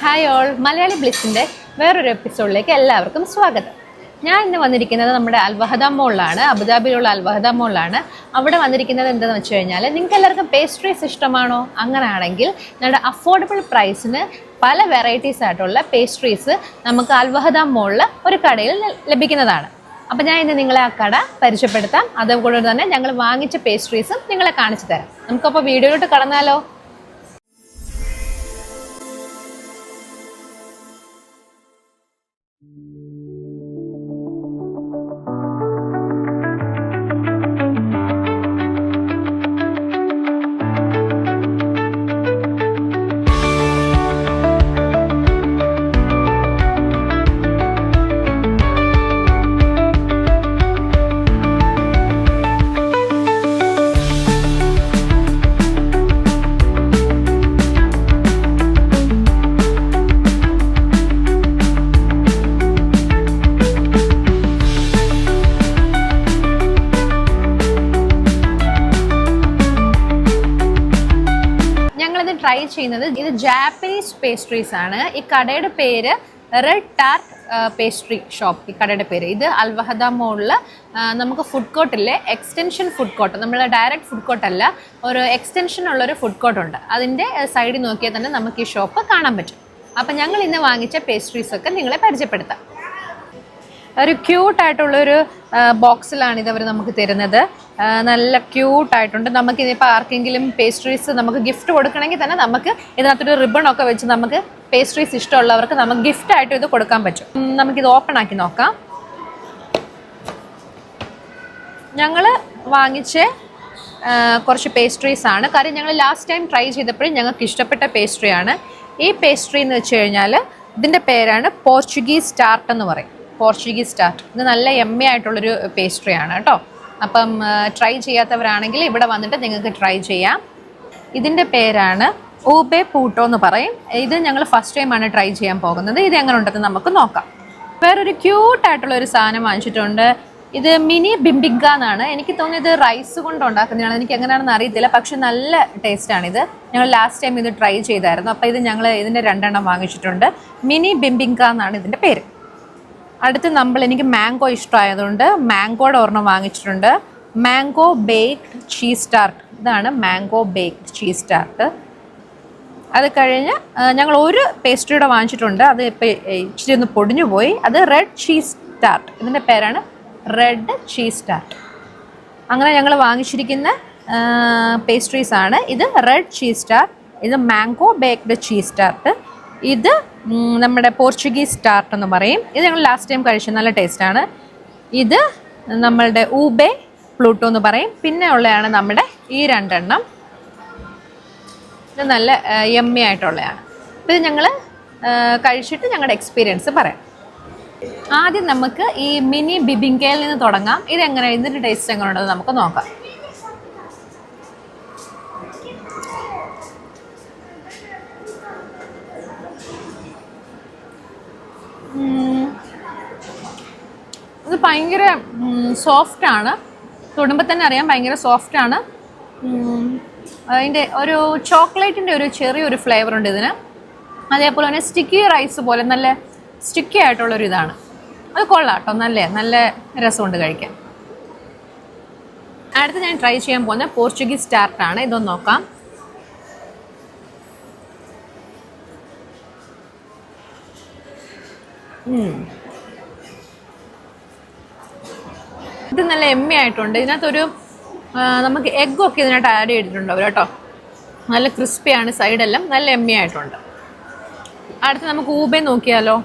Hi all, Malayali ബ്ലിസിൻ്റെ വേറൊരു എപ്പിസോഡിലേക്ക് എല്ലാവർക്കും സ്വാഗതം. ഞാൻ ഇന്ന് വന്നിരിക്കുന്നത് നമ്മുടെ അൽവഹദ മോളിലാണ്, അബുദാബിയിലുള്ള അൽവഹദ മോളിലാണ്. അവിടെ വന്നിരിക്കുന്നത് എന്താണെന്ന് വെച്ച് കഴിഞ്ഞാൽ, നിങ്ങൾക്ക് എല്ലാവർക്കും പേസ്ട്രീസ് ഇഷ്ടമാണോ? അങ്ങനെയാണെങ്കിൽ നമ്മുടെ അഫോർഡബിൾ പ്രൈസിന് പല വെറൈറ്റീസ് ആയിട്ടുള്ള പേസ്ട്രീസ് നമുക്ക് അൽവഹദ മോളിൽ ഒരു കടയിൽ ലഭിക്കുന്നതാണ്. അപ്പോൾ ഞാൻ ഇന്ന് നിങ്ങളെ ആ കട പരിചയപ്പെടുത്താം. അതുകൊണ്ട് തന്നെ ഞങ്ങൾ വാങ്ങിച്ച പേസ്ട്രീസും നിങ്ങളെ കാണിച്ചു തരാം. നമുക്കപ്പോൾ വീഡിയോയിലോട്ട് കടന്നാലോ? ട്രൈ ചെയ്യുന്നത് ഇത് ജാപ്പനീസ് പേസ്ട്രീസ് ആണ്. ഈ കടയുടെ പേര് റെഡ് ടാർട്ട് പേസ്ട്രി ഷോപ്പ്. ഈ കടയുടെ പേര് ഇത് അൽവഹദ മോളിൽ നമുക്ക് ഫുഡ് കോർട്ടിലെ എക്സ്റ്റൻഷൻ ഫുഡ് കോർട്ട്, നമ്മൾ ഡയറക്റ്റ് ഫുഡ് കോർട്ട് അല്ല, ഒരു എക്സ്റ്റൻഷൻ ഉള്ളൊരു ഫുഡ് കോർട്ട് ഉണ്ട്. അതിൻ്റെ സൈഡിൽ നോക്കിയാൽ തന്നെ നമുക്ക് ഈ ഷോപ്പ് കാണാൻ പറ്റും. അപ്പം ഞങ്ങൾ ഇന്ന് വാങ്ങിച്ച പേസ്ട്രീസൊക്കെ നിങ്ങളെ പരിചയപ്പെടുത്താം. ഒരു ക്യൂട്ടായിട്ടുള്ളൊരു ബോക്സിലാണ് ഇതവർ നമുക്ക് തരുന്നത്. നല്ല ക്യൂട്ടായിട്ടുണ്ട്. നമുക്കിതിപ്പോൾ ആർക്കെങ്കിലും പേസ്ട്രീസ് നമുക്ക് ഗിഫ്റ്റ് കൊടുക്കണമെങ്കിൽ തന്നെ നമുക്ക് ഇതിനകത്തൊരു റിബണൊക്കെ വെച്ച് നമുക്ക് പേസ്ട്രീസ് ഇഷ്ടമുള്ളവർക്ക് നമുക്ക് ഗിഫ്റ്റായിട്ട് ഇത് കൊടുക്കാൻ പറ്റും. നമുക്കിത് ഓപ്പൺ ആക്കി നോക്കാം. ഞങ്ങൾ വാങ്ങിച്ച കുറച്ച് പേസ്ട്രീസാണ്. കാര്യം ഞങ്ങൾ ലാസ്റ്റ് ടൈം ട്രൈ ചെയ്തപ്പോഴും ഞങ്ങൾക്ക് ഇഷ്ടപ്പെട്ട പേസ്ട്രിയാണ്. ഈ പേസ്ട്രി എന്ന് വെച്ച് കഴിഞ്ഞാൽ ഇതിൻ്റെ പേരാണ് പോർച്ചുഗീസ് സ്റ്റാർട്ട് എന്ന് പറയും. പോർച്ചുഗീസ് സ്റ്റാർട്ട് ഇത് നല്ല എമ്മി ആയിട്ടുള്ളൊരു പേസ്ട്രിയാണ് കേട്ടോ. അപ്പം ട്രൈ ചെയ്യാത്തവരാണെങ്കിൽ ഇവിടെ വന്നിട്ട് നിങ്ങൾക്ക് ട്രൈ ചെയ്യാം. ഇതിൻ്റെ പേരാണ് ഊബെ പൂട്ടോ എന്ന് പറയും. ഇത് ഞങ്ങൾ ഫസ്റ്റ് ടൈമാണ് ട്രൈ ചെയ്യാൻ പോകുന്നത്. ഇത് എങ്ങനെ ഉണ്ടെന്ന് നമുക്ക് നോക്കാം. വേറൊരു ക്യൂട്ടായിട്ടുള്ളൊരു സാധനം വാങ്ങിച്ചിട്ടുണ്ട്. ഇത് മിനി ബിംബിഗ എന്നാണ്. എനിക്ക് തോന്നിയത് റൈസ് കൊണ്ട് ഉണ്ടാക്കുന്നതാണ്. എനിക്ക് എങ്ങനെയാണെന്ന് അറിയത്തില്ല, പക്ഷെ നല്ല ടേസ്റ്റാണിത്. ഞങ്ങൾ ലാസ്റ്റ് ടൈം ഇത് ട്രൈ ചെയ്തായിരുന്നു. അപ്പോൾ ഇത് ഞങ്ങൾ ഇതിൻ്റെ 2 എണ്ണം വാങ്ങിച്ചിട്ടുണ്ട്. മിനി ബിംബിഗ എന്നാണ് ഇതിൻ്റെ പേര്. അടുത്ത് എനിക്ക് മാംഗോ ഇഷ്ടമായതുകൊണ്ട് മാംഗോയുടെ ഒരെണ്ണം വാങ്ങിച്ചിട്ടുണ്ട്. Mango baked cheese tart. ഇതാണ് മാംഗോ ബേക്ക്ഡ് ചീസ് ടാർട്ട്. അത് കഴിഞ്ഞ് ഞങ്ങൾ ഒരു പേസ്ട്രിയുടെ വാങ്ങിച്ചിട്ടുണ്ട്. അത് ഇപ്പോൾ ഇച്ചിരി ഒന്ന് പൊടിഞ്ഞു പോയി. അത് റെഡ് ചീസ് ടാർട്ട്. ഇതിൻ്റെ പേരാണ് റെഡ് ചീസ് ടാർട്ട്. അങ്ങനെ ഞങ്ങൾ വാങ്ങിച്ചിരിക്കുന്ന പേസ്ട്രീസാണ്. ഇത് റെഡ് ചീസ് ടാർട്ട്, ഇത് മാംഗോ ബേക്ക്ഡ് ചീസ് ടാർട്ട്, ഇത് നമ്മുടെ പോർച്ചുഗീസ് സ്റ്റാർട്ട് എന്ന് പറയും. ഇത് ഞങ്ങൾ ലാസ്റ്റ് ടൈം കഴിച്ചു, നല്ല ടേസ്റ്റാണ്. ഇത് നമ്മളുടെ ഊബെ പ്ലൂട്ടോ എന്ന് പറയും. പിന്നെ ഉള്ളതാണ് നമ്മുടെ ഈ 2 എണ്ണം. ഇത് നല്ല യമ്മി ആയിട്ടുള്ളതാണ്. ഇത് ഞങ്ങൾ കഴിച്ചിട്ട് ഞങ്ങളുടെ എക്സ്പീരിയൻസ് പറയാം. ആദ്യം നമുക്ക് ഈ മിനി ബിബിങ്കയിൽ നിന്ന് തുടങ്ങാം. ഇതെങ്ങനെ, ഇതിൻ്റെ ടേസ്റ്റ് എങ്ങനെ ഉണ്ടെന്ന് നമുക്ക് നോക്കാം. ഇത് ഭയങ്കര സോഫ്റ്റാണ്. തൊടുമ്പോൾ തന്നെ അറിയാം ഭയങ്കര സോഫ്റ്റാണ്. അതിൻ്റെ ഒരു ചോക്ലേറ്റിൻ്റെ ഒരു ചെറിയൊരു ഫ്ലേവർ ഉണ്ട് ഇതിന്. അതേപോലെ തന്നെ സ്റ്റിക്കി റൈസ് പോലെ നല്ല സ്റ്റിക്കി ആയിട്ടുള്ളൊരു ഇതാണ്. അത് കൊള്ളാം കേട്ടോ, നല്ല രസമുണ്ട് കഴിക്കാൻ. അടുത്ത് ഞാൻ ട്രൈ ചെയ്യാൻ പോകുന്ന പോർച്ചുഗീസ് സ്റ്റാർട്ടാണ്. ഇതൊന്ന് നോക്കാം. ഇത് നല്ല എമ്മി ആയിട്ടുണ്ട്. ഇതിനകത്തൊരു നമുക്ക് എഗ്ഗൊക്കെ ഇതിനകത്ത് ആഡ് ചെയ്തിട്ടുണ്ട് അവർ കേട്ടോ. നല്ല ക്രിസ്പിയാണ്, സൈഡെല്ലാം നല്ല എമ്മി ആയിട്ടുണ്ട്. അടുത്ത് നമുക്ക് ഊബെ നോക്കിയാലോ.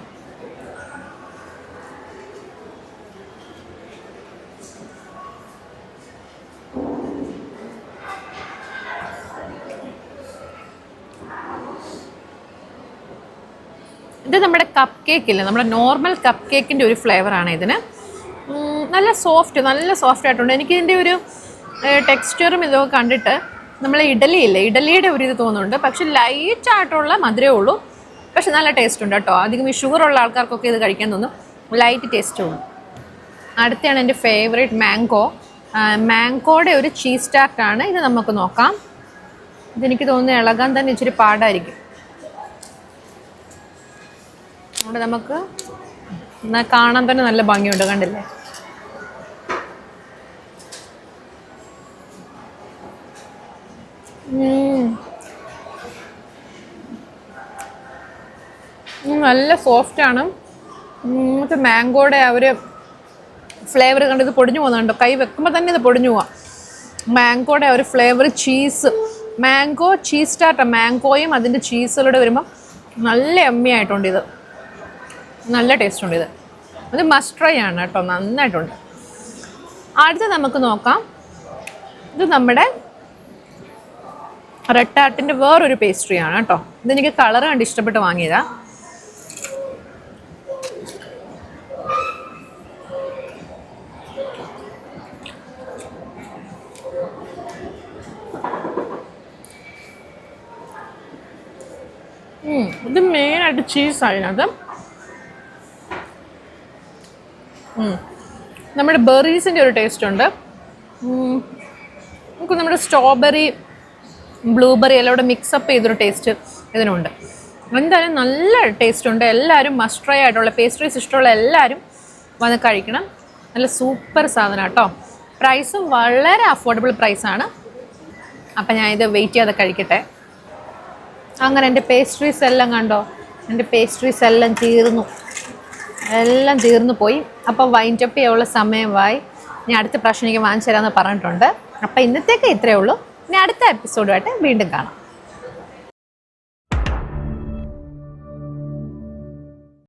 ഇത് നമ്മുടെ കപ്പ് കേക്കില്ല, നമ്മുടെ നോർമൽ കപ്പ് കേക്കിൻ്റെ ഒരു ഫ്ലേവറാണ് ഇതിന്. നല്ല സോഫ്റ്റ് ആയിട്ടുണ്ട്. എനിക്കിതിൻ്റെ ഒരു ടെക്സ്ചറും ഇതൊക്കെ കണ്ടിട്ട് നമ്മൾ ഇഡലിയുടെ ഒരു ഇത് തോന്നുന്നുണ്ട്. പക്ഷെ ലൈറ്റായിട്ടുള്ള മധുരമേ ഉള്ളൂ, പക്ഷെ നല്ല ടേസ്റ്റ് ഉണ്ട് കേട്ടോ. അധികം ഈ ഷുഗറുള്ള ആൾക്കാർക്കൊക്കെ ഇത് കഴിക്കാൻ തോന്നും. ലൈറ്റ് ടേസ്റ്റ് ഉള്ളൂ. അടുത്താണ് എൻ്റെ ഫേവറേറ്റ് മാംഗോ. മാംഗോയുടെ ഒരു ചീസ് ടാർട്ടാണ് ഇത്. നമുക്ക് നോക്കാം. ഇതെനിക്ക് തോന്നുന്നു ഇളകാൻ തന്നെ ഇച്ചിരി പാടായിരിക്കും. അവിടെ നമുക്ക് കാണാൻ തന്നെ നല്ല ഭംഗിയുണ്ട്, കണ്ടില്ലേ? നല്ല സോഫ്റ്റാണ്. മറ്റേ മാംഗോയുടെ ആ ഒരു ഫ്ലേവർ കണ്ട് ഇത് പൊടിഞ്ഞു പോകുന്നുണ്ടോ? കൈ വെക്കുമ്പോൾ തന്നെ ഇത് പൊടിഞ്ഞു പോവാം. മാംഗോയുടെ ആ ഒരു flavour, cheese, mango cheese starter, മാംഗോയും അതിൻ്റെ ചീസുകളൂടെ വരുമ്പോൾ നല്ല എമ്മയായിട്ടുണ്ട്. ഇത് നല്ല ടേസ്റ്റ് ഉണ്ട്. ഇത് മസ്റ്റ് ട്രൈ ആണ് കേട്ടോ, നന്നായിട്ടുണ്ട്. അടുത്ത നമുക്ക് നോക്കാം. ഇത് നമ്മുടെ റെഡ് ടാർട്ടിൻ്റെ വേറൊരു പേസ്ട്രിയാണ് കേട്ടോ. ഇതെനിക്ക് കളർ കണ്ട് ഇഷ്ടപ്പെട്ട് വാങ്ങിയതാ. ഇത് മെയിനായിട്ട് ചീസായിരുന്നു. നമ്മുടെ ബെറീസിൻ്റെ ഒരു ടേസ്റ്റ് ഉണ്ട്. നമുക്ക് നമ്മുടെ സ്ട്രോബെറി, ബ്ലൂബെറി എല്ലാം കൂടെ മിക്സപ്പ് ചെയ്തൊരു ടേസ്റ്റ് ഇതിനുണ്ട്. എന്തായാലും നല്ല ടേസ്റ്റ് ഉണ്ട്. എല്ലാവരും മസ്റ്റ് ട്രൈ ആയിട്ടുള്ള പേസ്ട്രീസ് ഇഷ്ടമുള്ള എല്ലാവരും വന്ന് കഴിക്കണം. നല്ല സൂപ്പർ സാധനം കേട്ടോ. പ്രൈസും വളരെ അഫോർഡബിൾ പ്രൈസാണ്. അപ്പം ഞാൻ ഇത് വെയിറ്റ് ചെയ്യാതെ കഴിക്കട്ടെ. അങ്ങനെ എൻ്റെ പേസ്ട്രീസ് എല്ലാം കണ്ടോ, എൻ്റെ പേസ്ട്രീസ് എല്ലാം തീർന്നു പോയി. അപ്പോൾ വൈൻഡപ്പ് ചെയ്യാനുള്ള സമയമായി. ഇനി അടുത്ത പ്രാവശ്യം എനിക്ക് വാങ്ങിച്ചു തരാമെന്ന് പറഞ്ഞിട്ടുണ്ട്. അപ്പോൾ ഇന്നത്തേക്ക് ഇത്രയേ ഉള്ളൂ. ഇനി അടുത്ത എപ്പിസോഡുമായിട്ട് വീണ്ടും കാണാം.